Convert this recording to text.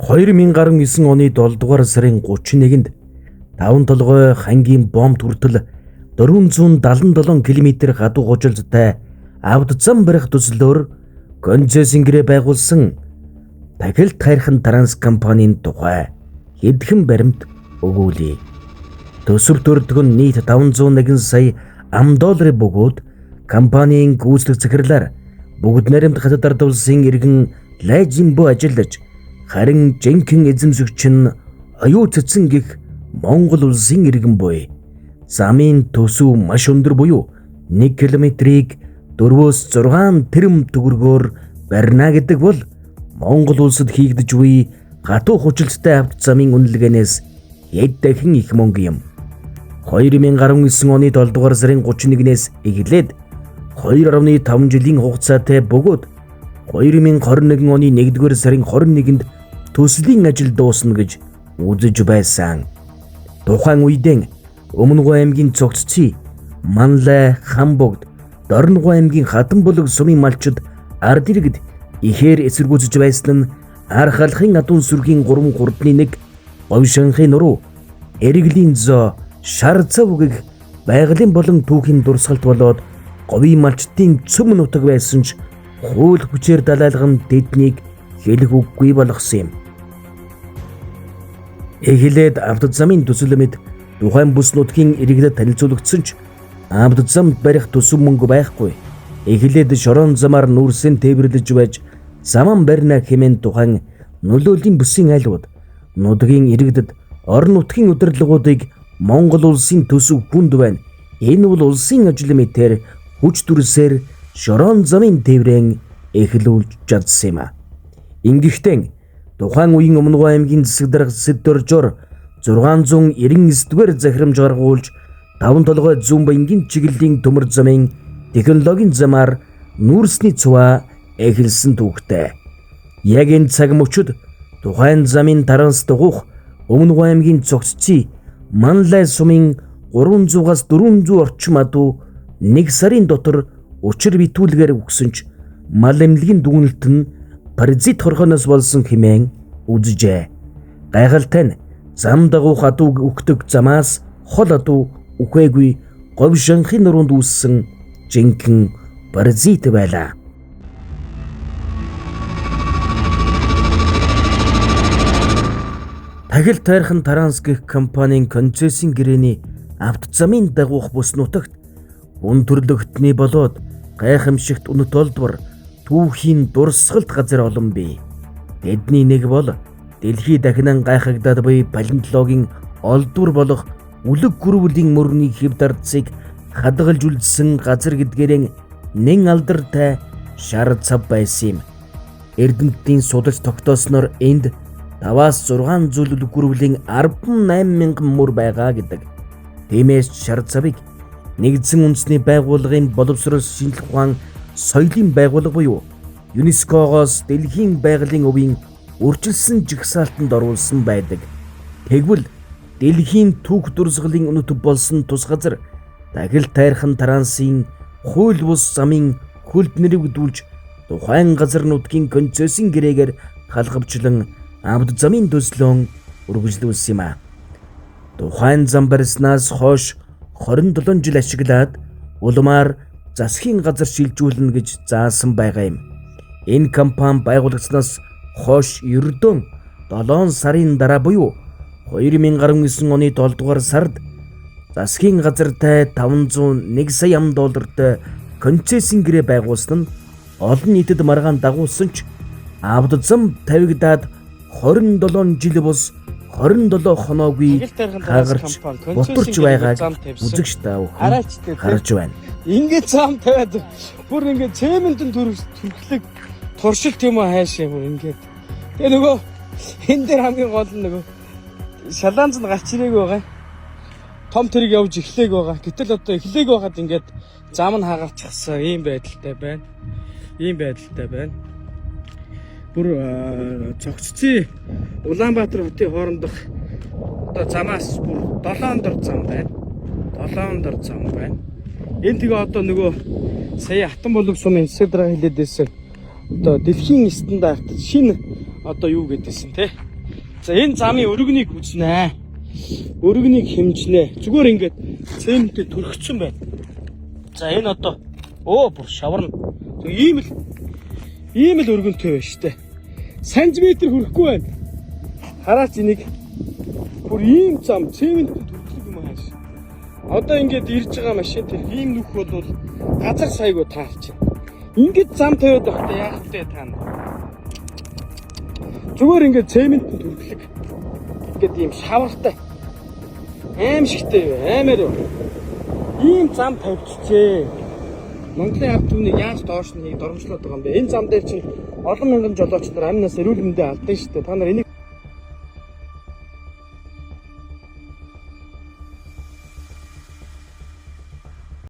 2019 оны 7 дугаар сарын 31-нд 5 толгой хангийн бомб хүртэл 477 км гадуу гужилттай авд зам барих төслөөр Гонцэсингэрэ байгуулсан Тахилт хайрхан транс компанийн тухай хэдхэн баримт өгүүлье. Төсөв төрөлтгөн нийт 501 сая $5 бөгөөд компанийн гүйцэтгэх захирлаар бүгд найрамд хатад ард улсын иргэн лайжин бо ажиллаж харин жинхэнэ эзэмшигч нь оюу цэцэн гих Монгол улсын иргэн буй. Замын төсөв маш өндөр буюу 1 км-ийг 4-6 тэрэм төгрөгөөр барина гэдэг бол Монгол улсад хийгдэж буй хатуу хүчилттэй авто замын үнэлгээнээс хэд дахин их мөнгө юм. 2019 оны 7 дугаар сарын 31-ээс эхлээд 2.5 жилийн хугацаатай бөгөөд 2021 оны 1 дугаар сарын 21-нд төслийн ажил дуусна гэж үзэж байсан. Тухайн үедээ Өмнөгов аймгийн Цогццын, Манлай, Хамбогд, Дорногов аймгийн Хатанбулаг сумын малчид ард иргэд ихээр эсэргүүцэж байсан нь арх алхын адуун сүргийн 3 хурдны нэг Говьшанхын нуруу, Эргэлийн зоо, Шар цав гэх байгалийн болон түүхийн дурсгалт болоод говийн малчдын цөм нутаг байсан ч хууль хүчээр далайлган тэднийг хэлэх үггүй болгосон юм. Эхлээд авто замын төсөл мэд тухайн бүс нутгийн иргэдэд танилцуулагдсан ч авто замд барих төсөв мөнгө байхгүй. Эхлээд шорон замаар нүүрсэн тээвэрлэж байж заман барина хэмээн тухайн нөлөөлийн бүсийн айлууд нутгийн иргэдэд орон нутгийн удирдлагуудыг Монгол улсын төсөв хүнд байна. Энэ бол улсын ажил мэтэр хүч дүрсээр шорон замын тээврэн эхлүүлж чадсан юм. Ингэхдээ тухайн үеийн Өмнөгов аймгийн засаг дарга Сэддоржоор 699-р захирамж гаргуулж 5 толгой зүүн баянгийн чиглэлийн төмөр замын технологийн замаар нүүрсний цуваа эхэлсэн түүхтэй. Яг энэ цаг мөчид тухайн замын таранс дугуйх Өмнөгов аймгийн Цогццын, Манлай сумын 300-аас 400 орчим адуу 1 сарын дотор учир битүүлгээр өгсөн ч мал эмнэлгийн дүгнэлт нь паразит хорхоноос болсон хэмээн үзжээ. Гайхалтай нь зам дагуух адуу өгдөг замаас хол адуу үхээгүй Говьшанхын нуруунд үүссэн жинхэнэ паразит байлаа. Тахилт хайрхан транс гэх компанийн Гонцэсингэрийн авто замын дагуух бүс нутагт үн төрлөختний болоод гайхамшигт үнэт олдвор түүхийн дурсгалт газар олон бий. Тэдний нэг бол дэлхий дахинан гайхагдаад буй палеонтологийн олдвор болох үлэг гүрвлийн мөрний хэв дардсыг хадгалж үлдсэн газар гэдгээрэн нэн алдартай шар цав байсан юм. Эрдэмтдийн судалж тогтоосноор энд 5-6 зүйлүүд гүрвлийн 18,000 мөр байгаа гэдэг. Тиймээс шар цавыг нэгдсэн үндэсний байгууллагын боловсрол шинжлэх ухаан соёлын байгууллага буюу ЮНЕСКО-гоос дэлхийн байгалийн өвийн үржилсэн жагсаалтанд оруулсан байдаг. Тэгвэл дэлхийн түүх дурсгалын үнэт болсон тус газар Тахилт хайрхан трансын хууль бус замын хөлд нэрвэгдүүлж тухайн газар нутгийн Гонцэсингэрээр халхавчлан авто замын төслөө үргэлжлүүлсэн юм. Тухайн зам барьснаас хойш 27 жил ашиглаад улмаар засгийн газар шилжүүлнэ гэж заасан байгаа юм. Энэ компани байгуулагдсанаас хойш ердөө 7 сарын дараа буюу 2019 оны 7 дугаар сард засгийн газартай $501 сая $5 Гонцэсингэрэ байгуулсан нь олон нийтэд маргаан дагуулсан ч авто зам тавигдаад 27 жил бус 27 хоноогүй хагарч бутарч байгааг үзэгч тав харж байна. Ингээд зам тавиад бүр ингээд цементэн төрхлөг туршилт юм аа хайшаа бүр ингээд. Тэгээ нөгөө энэ дээр хамгийн гол нь нөгөө шалаанз нь гарч ирээг байгаа. Том тэрэг явж эхлээг байгаа. Гэтэл одоо эхлээг байхад ингээд зам нь хагарчихсан ийм байдалтай байна. Ийм байдалтай байна. Бүр Цогццын Улаанбаатар хотын хоорондох одоо замаас бүр 7 дор зам байна. 7 дор зам байна. Энэ тэгээ одоо нөгөө сая Хатанбулаг сумын хэсэг дараа хэлээд байсан. Одоо дэлхийн стандартад шинэ одоо юу гэдээсэн те За энэ замын өргөнийг үзнэ. Өргөнийг хэмжнэ. Зүгээр ингээд цементтэй төрөгцсөн байна. За энэ одоо бүр шаварна. Ийм л өргөнтэй байна штэ. Сантиметр хүрэхгүй байна. Хараач энийг бүр ийм зам цементтэй төрөгцсөн юм ааш. Одоо ингээд ирж байгаа машин тэр ийм нүх бол газар сайгүй таарч байна. Ингээд зам тавиад байхдаа яах вэ та нар? Зүгээр ингээд цементтэй төрөлхлөг. Ингээд ийм шавартай. Аимшигтэй юу? Аймаар юу? Ийм зам тавьчихжээ. Монголын ард түмнийг яаж доош нь дормжлоод байгаа юм бэ? Энэ зам дээр чинь олон мянган жолооч нар амнаас эрүүл мэндэ алдсан шүү дээ. Та нар энийг